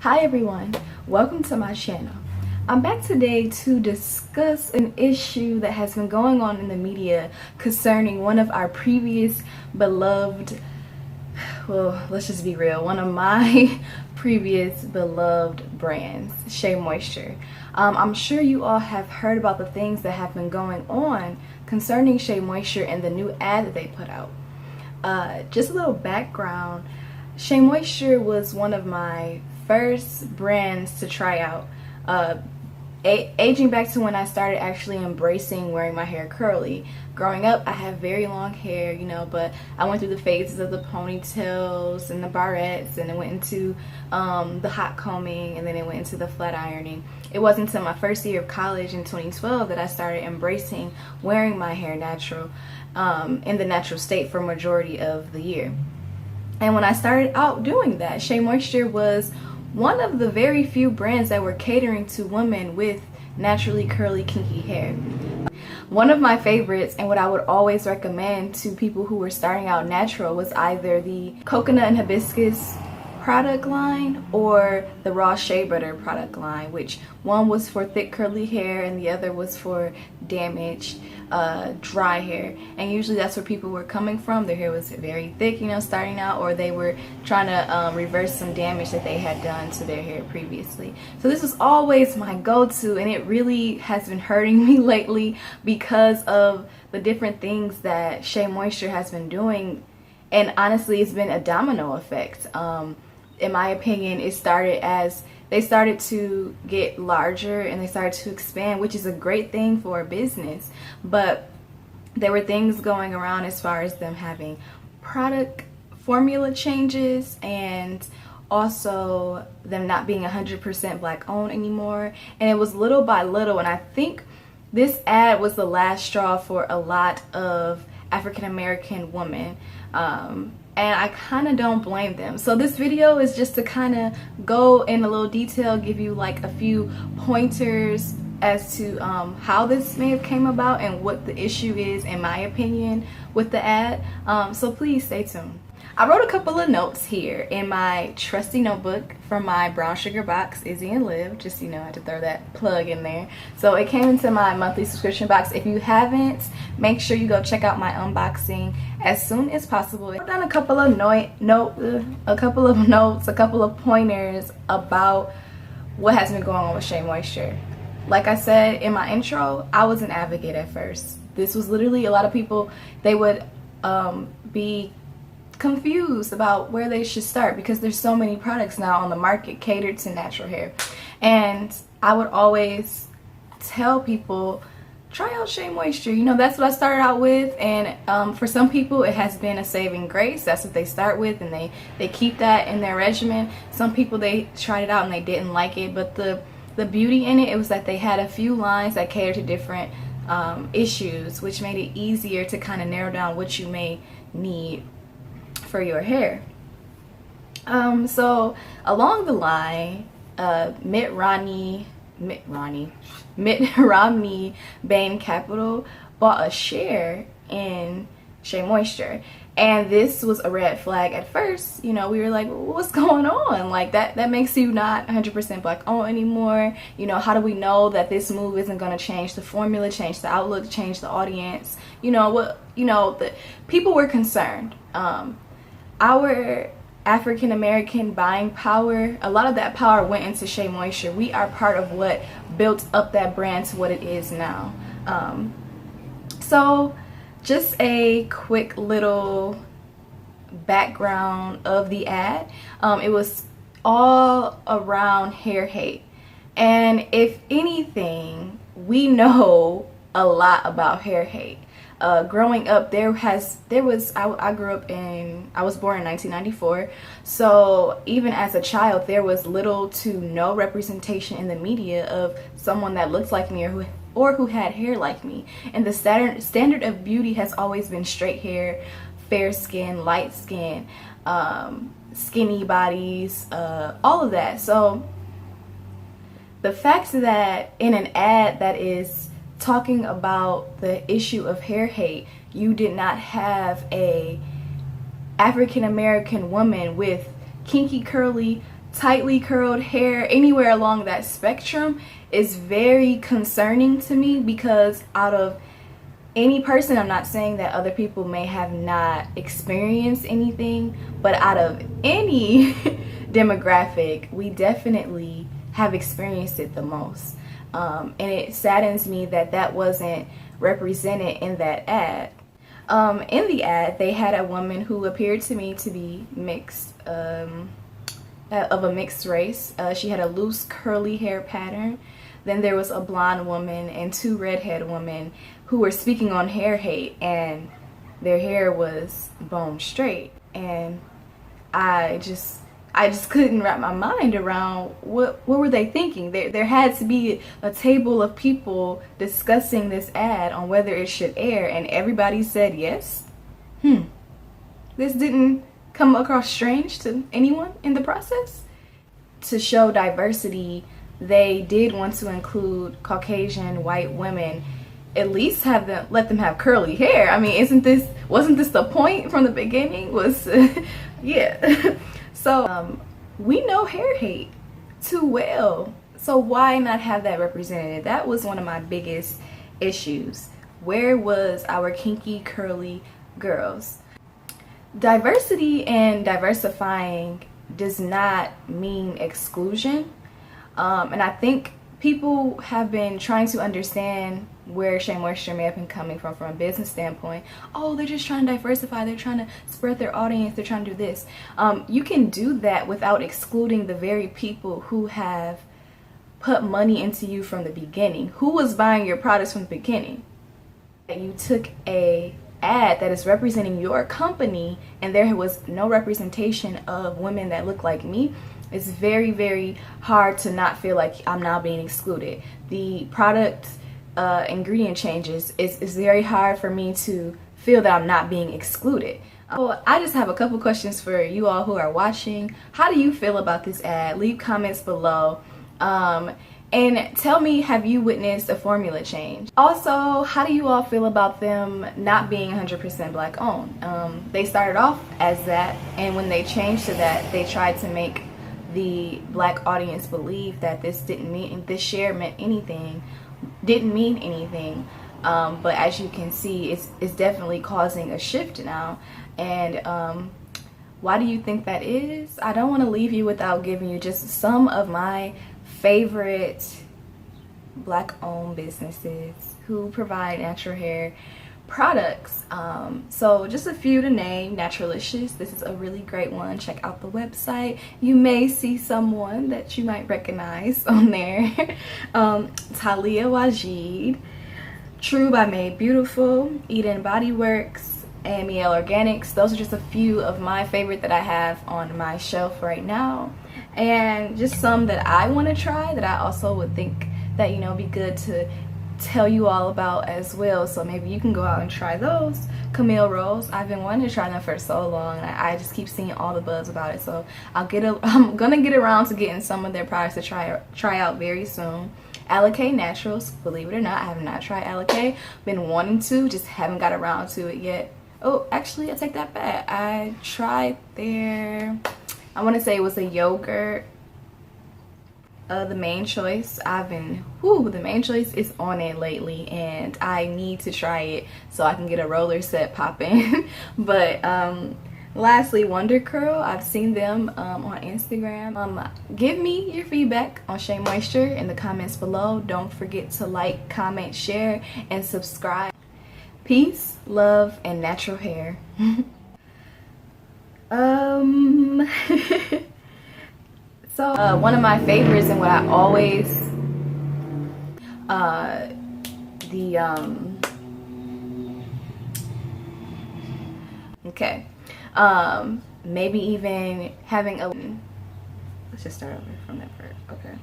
Hi everyone, welcome to my channel. I'm back today to discuss an issue that has been going on in the media concerning one of our previous beloved, well, let's just be real, one of my previous beloved brands, Shea Moisture. I'm sure you all have heard about the things that have been going on concerning Shea Moisture and the new ad that they put out. Just a little background, Shea Moisture was one of my first brands to try out. Aging back to when I started actually embracing wearing my hair curly. Growing up, I had very long hair, you know, but I went through the phases of the ponytails and the barrettes, and it went into the hot combing, and then it went into the flat ironing. It wasn't until my first year of college in 2012 that I started embracing wearing my hair natural, in the natural state for a majority of the year. And when I started out doing that, Shea Moisture was one of the very few brands that were catering to women with naturally curly, kinky hair. One of my favorites, and what I would always recommend to people who were starting out natural, was either the coconut and hibiscus product line or the raw shea butter product line, which one was for thick curly hair and the other was for damaged dry hair. And usually that's where people were coming from. Their hair was very thick, you know, starting out, or they were trying to reverse some damage that they had done to their hair previously. So this was always my go-to, and it really has been hurting me lately because of the different things that Shea Moisture has been doing. And honestly, it's been a domino effect. In my opinion, it started as they started to get larger and they started to expand, which is a great thing for a business. But there were things going around as far as them having product formula changes and also them not being 100% black owned anymore. And it was little by little, and I think this ad was the last straw for a lot of African American women. And I kind of don't blame them. So this video is just to kind of go in a little detail, give you like a few pointers as to how this may have came about and what the issue is, in my opinion, with the ad. So please stay tuned. I wrote a couple of notes here in my trusty notebook from my brown sugar box, Izzy and Liv. Just, you know, I had to throw that plug in there. So it came into my monthly subscription box. If you haven't, make sure you go check out my unboxing as soon as possible. I wrote down a couple of notes, a couple of pointers about what has been going on with Shea Moisture. Like I said in my intro, I was an advocate at first. This was literally a lot of people, they would be confused about where they should start because there's so many products now on the market catered to natural hair. And I would always tell people, try out Shea Moisture. You know, that's what I started out with, and for some people it has been a saving grace. That's what they start with, and they keep that in their regimen. Some people, they tried it out and they didn't like it, but the beauty in it was that they had a few lines that cater to different issues, which made it easier to kind of narrow down what you may need for your hair. So along the line, Mitt Romney, Bain Capital bought a share in Shea Moisture, and this was a red flag at first. You know, we were like, well, what's going on? Like that makes you not 100% black owned anymore. You know, how do we know that this move isn't going to change the formula, change the outlook, change the audience? You know what? You know, the people were concerned. Our African American buying power, a lot of that power went into Shea Moisture. We are part of what built up that brand to what it is now. So just a quick little background of the ad. It was all around hair hate. And if anything, we know a lot about hair hate. Growing up, I was born in 1994, so even as a child there was little to no representation in the media of someone that looked like me or who had hair like me. And the standard of beauty has always been straight hair, fair skin, light skin, skinny bodies, all of that. So the fact that in an ad that is talking about the issue of hair hate, you did not have a African American woman with kinky curly tightly curled hair, anywhere along that spectrum, is very concerning to me, because out of any person, I'm not saying that other people may have not experienced anything, but out of any demographic, we definitely have experienced it the most. And it saddens me that that wasn't represented in that ad. In the ad, they had a woman who appeared to me to be mixed, of a mixed race. She had a loose curly hair pattern. Then there was a blonde woman and two redhead women who were speaking on hair hate, and their hair was bone straight. And I just couldn't wrap my mind around what were they thinking. There had to be a table of people discussing this ad on whether it should air, and everybody said yes. This didn't come across strange to anyone in the process. To show diversity, they did want to include Caucasian white women. At least let them have curly hair. I mean, wasn't this the point from the beginning? Was yeah. So we know hair hate too well. So why not have that represented? That was one of my biggest issues. Where was our kinky curly girls? Diversity and diversifying does not mean exclusion. And I think people have been trying to understand where Shea Moisture may have been coming from a business standpoint. Oh, they're just trying to diversify. They're trying to spread their audience. They're trying to do this. You can do that without excluding the very people who have put money into you from the beginning. Who was buying your products from the beginning? You took a ad that is representing your company and there was no representation of women that look like me. It's very, very hard to not feel like I'm now being excluded. The product ingredient changes, it's very hard for me to feel that I'm not being excluded. Oh, I just have a couple questions for you all who are watching. How do you feel about this ad? Leave comments below. And tell me, have you witnessed a formula change? Also, how do you all feel about them not being 100% black owned? They started off as that, and when they changed to that, they tried to make the black audience believe that this share meant anything, didn't mean anything. But as you can see, it's definitely causing a shift now. And why do you think that is? I don't want to leave you without giving you just some of my favorite black owned businesses who provide natural hair products. So just a few to name. Naturalicious, this is a really great one. Check out the website. You may see someone that you might recognize on there. Talia Wajid, True by Made Beautiful, Eden Body Works, Amiel Organics. Those are just a few of my favorite that I have on my shelf right now, and just some that I want to try that I also would think that, you know, be good to tell you all about as well. So maybe you can go out and try those. Camille Rose, I've been wanting to try them for so long, and I just keep seeing all the buzz about it. So I'm gonna get around to getting some of their products to try out very soon. Alakay Naturals, believe it or not, I have not tried Alakay. Been wanting to, just haven't got around to it yet. Oh, actually, I take that back. I tried their, I want to say it was a yogurt. The Main Choice. The Main Choice is on it lately, and I need to try it so I can get a roller set popping. But lastly, Wonder Curl. I've seen them on Instagram. Give me your feedback on Shea Moisture in the comments below. Don't forget to like, comment, share, and subscribe. Peace, love, and natural hair. So one of my favorites, and what I always maybe even having a, let's just start over from that part. Okay.